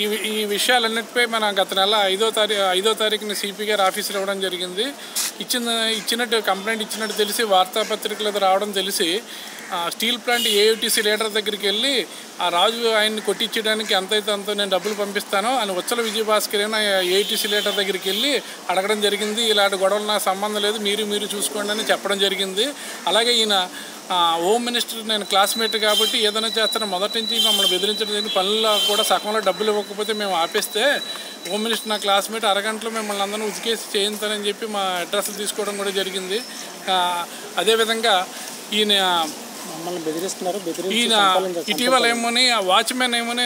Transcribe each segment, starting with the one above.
ఈ విషయాలన్నిటిపై మన గత నెల 5వ తారీఖున సిపి గారు ఆఫీసులో ఇవ్వడం జరిగింది. ఇచ్చినట్టు కంప్లైంట్ ఇచ్చినట్టు తెలిసి వార్తాపత్రికలు రావడం తెలిసి స్టీల్ ప్లాంట్ ఏఐటీసీ లీడర్ దగ్గరికి వెళ్ళి ఆ రాజు ఆయన్ని కొట్టించడానికి ఎంతైతే అంత నేను డబ్బులు పంపిస్తానో అని ఉచ్చల విజయభాస్కర్ అయినా ఏఐటీసీ లీడర్ దగ్గరికి వెళ్ళి అడగడం జరిగింది. ఇలాంటి గొడవలు నాకు సంబంధం లేదు, మీరు చూసుకోండి అని చెప్పడం జరిగింది. అలాగే ఈయన హోమ్ మినిస్టర్ నేను క్లాస్మేట్ కాబట్టి ఏదైనా చేస్తాను మొదటి నుంచి మమ్మల్ని బెదిరించడం పనుల్లో కూడా సగంలో డబ్బులు ఇవ్వకపోతే మేము ఆపేస్తే హోమ్ మినిస్టర్ నా క్లాస్మేట్ అరగంటలో మిమ్మల్ని అందరూ ఉతికేసి చేయించాలని చెప్పి మా అడ్రస్లు తీసుకోవడం కూడా జరిగింది. అదేవిధంగా ఈయన ఇటీవల ఏమోని వాచ్మెన్ ఏమోని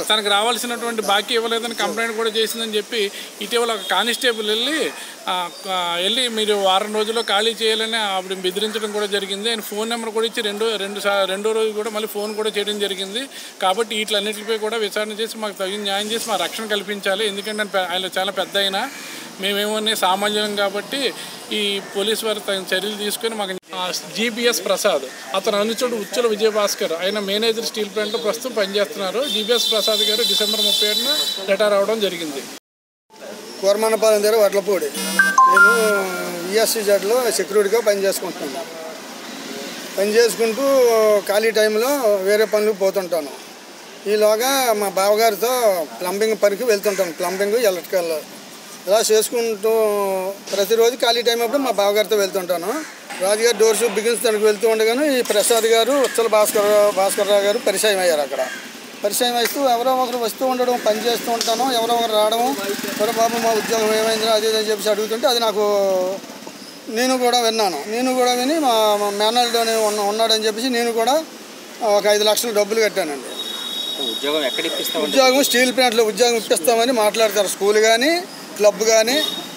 తనకు రావాల్సినటువంటి బాకీ ఇవ్వలేదని కంప్లైంట్ కూడా చేసిందని చెప్పి ఇటీవల ఒక కానిస్టేబుల్ వెళ్ళి మీరు వారం రోజుల్లో ఖాళీ చేయాలని ఆవిడ బెదిరించడం కూడా జరిగింది. ఆయన ఫోన్ నెంబర్ కూడా ఇచ్చి రెండో రోజు కూడా మళ్ళీ ఫోన్ కూడా చేయడం జరిగింది. కాబట్టి వీటిలన్నిటిపై కూడా విచారణ చేసి మాకు తగిన న్యాయం చేసి మా రక్షణ కల్పించాలి. ఎందుకంటే ఆయన చాలా పెద్ద అయినా మేమేమోని సామాన్యం కాబట్టి ఈ పోలీసు వారు తగిన చర్యలు తీసుకొని మాకు జీబీఎస్ ప్రసాద్ అతను అనుచరుడు ఉచ్చల విజయభాస్కర్ ఆయన మేనేజర్ స్టీల్ ప్లాంట్లో ప్రస్తుతం పనిచేస్తున్నారు. జీబీఎస్ ప్రసాద్ గారు డిసెంబర్ 30న రిటైర్ అవడం జరిగింది. కోరమన్నపాలెం దగ్గర వడ్లపూడి నేను ఈఎస్సీజెడ్లో సెక్యూరిటీగా పనిచేసుకుంటున్నాను. పనిచేసుకుంటూ ఖాళీ టైంలో వేరే పనులకు పోతుంటాను. ఈలోగా మా బావగారితో ప్లంబింగ్ పనికి వెళ్తుంటాను. ప్లంబింగ్ ఎలక్ట్రికల్ ఇలా చేసుకుంటూ ప్రతిరోజు ఖాళీ టైం అప్పుడు మా బావగారితో వెళ్తుంటాను. రాజుగారు డోర్ షూప్ బిగించడానికి వెళ్తూ ఉండగానే ఈ ప్రసాద్ గారు ఉచ్చల భాస్కర్రావు గారు పరిచయం అయ్యారు. అక్కడ పరిచయం వేస్తూ ఎవరో ఒకరు వస్తూ ఉండడం, పని చేస్తూ ఉంటాను, ఎవరో ఒకరు రావడం, ఎవరో బాబు మా ఉద్యోగం ఏమైందో అది అని చెప్పేసి అడుగుతుంటే అది నేను కూడా విని మా మేనల్లోనే ఉన్నాడని చెప్పేసి నేను కూడా ఒక 5 లక్షలు డబ్బులు కట్టానండి. ఉద్యోగం స్టీల్ ప్లాంట్లో ఉద్యోగం ఇప్పిస్తామని మాట్లాడతారు. స్కూల్ కానీ క్లబ్ కానీ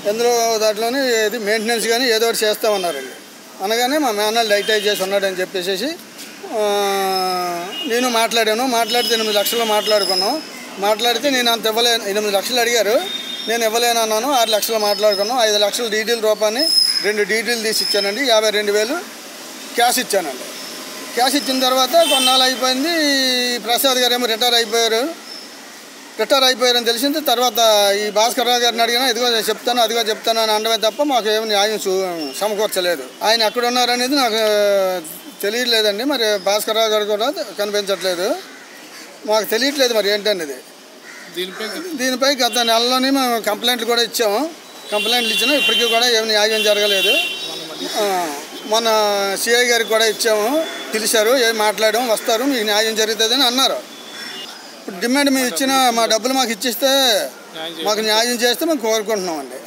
ఎందులో దాంట్లోనే ఏది మెయింటెనెన్స్ కానీ ఏదో ఒకటి చేస్తామన్నారండి. అనగానే మా మేనల్ డైటైజ్ చేసి ఉన్నాడని చెప్పేసి నేను మాట్లాడితే 8 లక్షలు మాట్లాడుకున్నాం. మాట్లాడితే నేను అంత ఇవ్వలేను, 8 లక్షలు అడిగారు, నేను ఇవ్వలేను అన్నాను. 6 లక్షలు మాట్లాడుకున్నాం. 5 లక్షలు డీటెయిల్ రూపాయని 2 డీటెయిల్ తీసి ఇచ్చానండి. 52,000 క్యాష్ ఇచ్చానండి. క్యాష్ ఇచ్చిన తర్వాత కొన్నాళ్ళు అయిపోయింది. ప్రసాద్ గారు ఏమో రిటైర్ అయిపోయారని తెలిసింది. తర్వాత ఈ భాస్కర్రావు గారిని అడిగినా ఇదిగో చెప్తాను అని అనడమే తప్ప మాకు ఏమి న్యాయం సమకూర్చలేదు. ఆయన ఎక్కడ ఉన్నారనేది నాకు తెలియట్లేదండి. మరి భాస్కర్రావు గారు కూడా కనిపించట్లేదు, మాకు తెలియట్లేదు మరి ఏంటనేది. దీనిపై గత నెలలోనే మేము కంప్లైంట్లు కూడా ఇచ్చాము. కంప్లైంట్లు ఇచ్చినా ఇప్పటికీ కూడా ఏమి న్యాయం జరగలేదు. మన సిఐ గారికి కూడా ఇచ్చాము, పిలిచారు, ఏమి మాట్లాడాము, వస్తారు, మీకు న్యాయం జరుగుతుందని అన్నారు. డిమాండ్ మేము ఇచ్చిన మా డబ్బులు మాకు ఇచ్చిస్తే మాకు న్యాయం చేస్తే మేము కోరుకుంటున్నామండి.